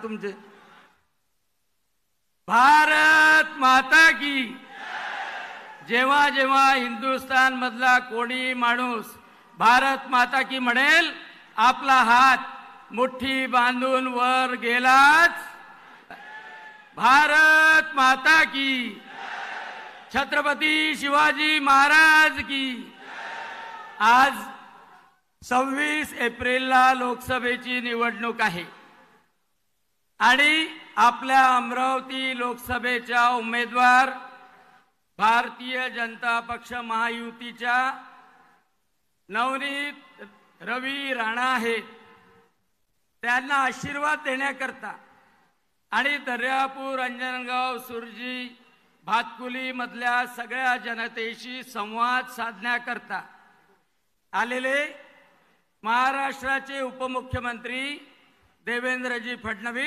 तुमचे भारत माता की। जेव्हा जेव्हा हिंदुस्थान मधला कोणी माणूस भारत माता की म्हणेल, आपला हात मुठ्ठी बांधून वर गेलाच। भारत माता की। छत्रपती शिवाजी महाराज की। आज 26 एप्रिलला लोकसभेची निवडणूक आहे आणि आपल्या अमरावती लोकसभेच्या उमेदवार भारतीय जनता पक्ष महायुतीच्या नवनीत रवी राणा आहेत। त्यांना आशीर्वाद देण्याकरता आणि दर्यापूर, अंजनगाव, सुरजी, भातकुली मधल्या सगळ्या जनतेशी संवाद साधण्याकरता आलेले महाराष्ट्राचे उपमुख्यमंत्री देवेंद्रजी फडणवीस